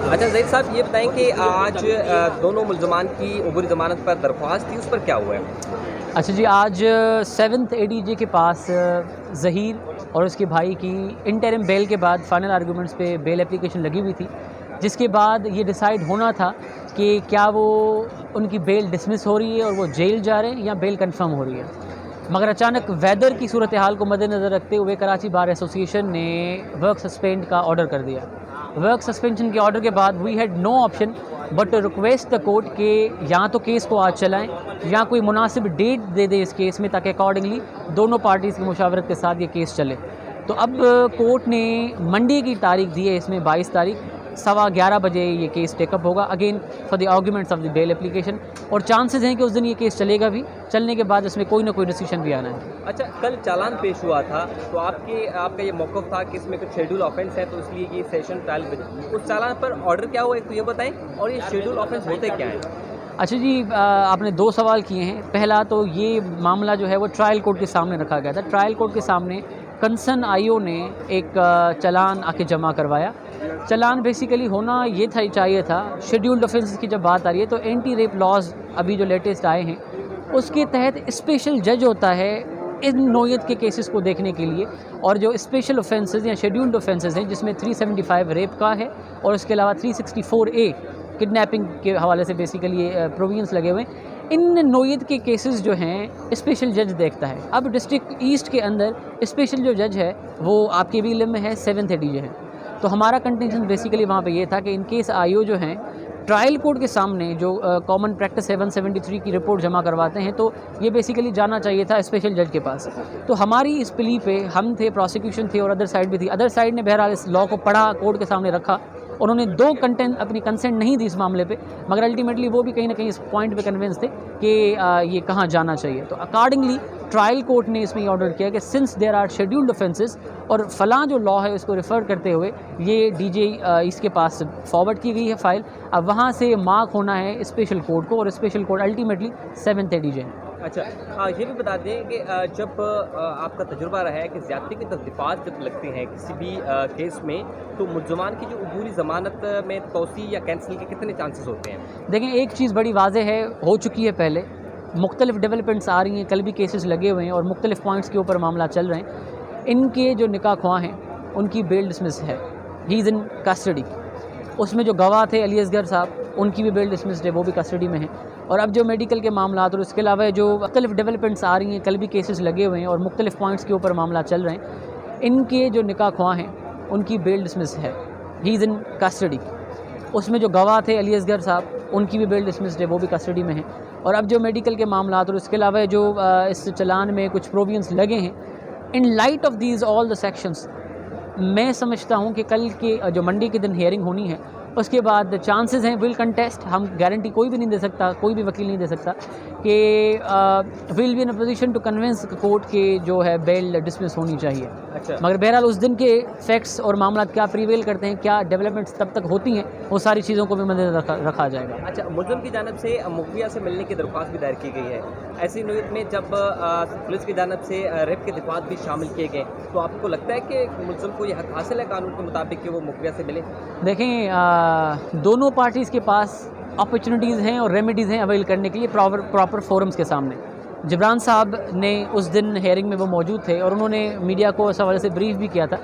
अच्छा ज़हीर साहब, ये बताएं कि आज दोनों मुल्ज़मान की अबूरी ज़मानत पर दरख्वास्त थी, उस पर क्या हुआ है? अच्छा जी, आज 7th ADJ के पास ज़हीर और उसके भाई की इंटरिम बेल के बाद फाइनल आर्गूमेंट्स पे बेल एप्लीकेशन लगी हुई थी, जिसके बाद ये डिसाइड होना था कि क्या वो उनकी बेल डिसमिस हो रही है और वो जेल जा रहे हैं या बेल कंफर्म हो रही है। मगर अचानक वेदर की सूरत हाल को मद्देनज़र रखते हुए कराची बार एसोसिएशन ने वर्क सस्पेंड का ऑर्डर कर दिया। वर्क सस्पेंशन के ऑर्डर के बाद we had no option but to request the court के या तो केस को आज चलाएं या कोई मुनासिब डेट दे दे इस केस में, ताकि अकॉर्डिंगली दोनों पार्टीज़ की मुशावरत के साथ ये केस चले। तो अब कोर्ट ने मंडे की तारीख दी है, इसमें 22 तारीख 11:15 बजे ये केस टेकअप होगा again for the arguments of the bail application, और चांसेस हैं कि उस दिन ये केस चलेगा भी, चलने के बाद इसमें कोई ना कोई डिसीजन भी आना है। अच्छा, कल चालान पेश हुआ था, तो आपका ये मौक़िफ़ था कि इसमें कुछ शेड्यूल ऑफेंस है, तो इसलिए ये सेशन ट्रायल में उस चालान पर ऑर्डर क्या हुआ, एक तो ये बताएं, और ये शेड्यूल ऑफेंस होते क्या हैं? अच्छा जी, आपने 2 सवाल किए हैं। पहला तो ये मामला जो है वो ट्रायल कोर्ट के सामने रखा गया था। ट्रायल कोर्ट के सामने कंसर्न आईओ ने एक चालान आके जमा करवाया। चालान बेसिकली होना ये चाहिए था, शेड्यूल्ड ऑफेंसेस की जब बात आ रही है तो एंटी रेप लॉज अभी जो लेटेस्ट आए हैं उसके तहत स्पेशल जज होता है इन नोयत के केसेस को देखने के लिए, और जो स्पेशल ऑफेंसेस या शेड्यूल्ड ऑफेंसेस हैं जिसमें 375 रेप का है और उसके अलावा 364A किडनैपिंग के हवाले से बेसिकली प्रोविजंस लगे हुए हैं, इन नोयत के केसेस जो हैं स्पेशल जज देखता है। अब डिस्ट्रिक्ट ईस्ट के अंदर स्पेशल जो जज है वो आपके भी इल्म में है, 7th ADJ है। तो हमारा कंटेंशन बेसिकली वहाँ पे ये था कि इन केस आईओ जो हैं ट्रायल कोर्ट के सामने जो कॉमन प्रैक्टिस 773 की रिपोर्ट जमा करवाते हैं, तो ये बेसिकली जाना चाहिए था स्पेशल जज के पास। तो हमारी इस प्ली पे हम थे, प्रोसिक्यूशन थे और अदर साइड भी थी। अदर साइड ने बहरहाल इस लॉ को पढ़ा, कोर्ट के सामने रखा, उन्होंने अपनी कंसेंट नहीं दी इस मामले पे, मगर अल्टीमेटली वो भी कहीं ना कहीं इस पॉइंट पे कन्विंस थे कि ये कहाँ जाना चाहिए। तो अकॉर्डिंगली ट्रायल कोर्ट ने इसमें ऑर्डर किया कि since there are scheduled offences और फलां जो लॉ है उसको रेफ़र करते हुए ये डीजे इसके पास फॉरवर्ड की गई है फ़ाइल, अब वहाँ से मार्क होना है स्पेशल कोर्ट को, और special court ultimately 7th ADJ है। अच्छा, ये भी बता दें कि जब आपका तजुर्बा रहा है कि ज़्यादती की तस्दीक़ात जब लगती हैं किसी भी केस में, तो मुल्ज़मान की जो अबूरी ज़मानत में तौसी या कैंसिल के कितने चांसेस होते हैं? देखें, एक चीज़ बड़ी वाज़ेह है, हो चुकी है पहले, मुख्तलिफ डेवलपमेंट्स आ रही हैं, कल भी केसेस लगे हुए हैं और मुख्तलिफ पॉइंट्स के ऊपर मामला चल रहे हैं। इनके जो निकाह ख्वाह हैं उनकी बेल डिसमिस है, ही इज़ इन कस्टडी। उसमें जो गवाह थे अली असगर साहब, उनकी भी बेल डिसमिस्ड है, वो भी कस्टडी में है। और अब जो मेडिकल के मामला और उसके अलावा जो मुख्तलिफ डेवलपमेंट्स आ रही हैं, कल भी केसेस लगे हुए हैं और मुख्तलिफ पॉइंट्स के ऊपर मामला चल रहे हैं, इनके जो निकाह ख्वाह हैं उनकी बेल डिसमिस है, ही इज़ इन कस्टडी। उसमें जो गवाह थे अली असगर साहब, उनकी भी बेल डिसमिस्ड है, वो भी कस्टडी में है। और अब जो मेडिकल के मामला और उसके अलावा जो इस चालान में कुछ प्रोविजंस लगे हैं, in light of these all the sections, मैं समझता हूँ कि कल के जो मंडे के दिन हियरिंग होनी है उसके बाद चांसेस हैं विल कंटेस्ट। हम गारंटी कोई भी नहीं दे सकता, कोई भी वकील नहीं दे सकता कि will be in a position to convince court के जो है बेल डिसमिस होनी चाहिए। अच्छा, मगर बहरहाल उस दिन के फैक्ट्स और मामला क्या प्रीवेल करते हैं, क्या डेवलपमेंट्स तब तक होती हैं, वो सारी चीज़ों को भी मद्देनज़र रखा जाएगा। अच्छा, मुलज़म की जानिब से मुखबिया से मिलने की दरख्वास्त भी दायर की गई है। ऐसी नोयत में जब पुलिस की जानिब से रेप के दफ़ात भी शामिल किए गए, तो आपको लगता है कि मुलज़म को यह हक़ हासिल है कानून के मुताबिक कि वो मुखबिया से मिले? देखें, दोनों पार्टीज़ के पास अपॉर्चुनिटीज़ हैं और रेमेडीज़ हैं अवेल करने के लिए प्रॉपर फोरम्स के सामने। जिब्रान साहब ने उस दिन हेयरिंग में वो मौजूद थे और उन्होंने मीडिया को इस हवाले से ब्रीफ भी किया था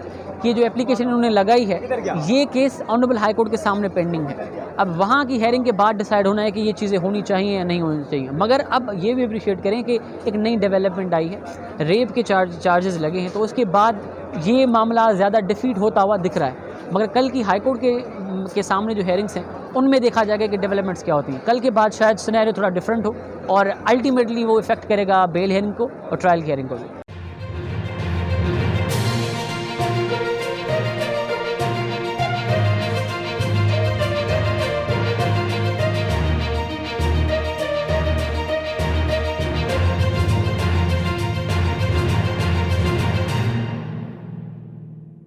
कि जो एप्लीकेशन उन्होंने लगाई है ये केस ऑनरेबल हाई कोर्ट के सामने पेंडिंग है। अब वहाँ की हेयरिंग के बाद डिसाइड होना है कि ये चीज़ें होनी चाहिए या नहीं होनी चाहिए। मगर अब ये भी अप्रिशिएट करें कि एक नई डेवलपमेंट आई है, रेप के चार्जेस लगे हैं, तो उसके बाद ये मामला ज़्यादा डिफीट होता हुआ दिख रहा है। मगर कल की हाई कोर्ट के सामने जो हेयरिंग्स हैं उनमें देखा जाएगा कि डेवलपमेंट्स क्या होती हैं। कल के बाद शायद सिनेरियो थोड़ा डिफरेंट हो और अल्टीमेटली वो इफ़ेक्ट करेगा बेल हेयरिंग को और ट्रायल हेयरिंग को भी।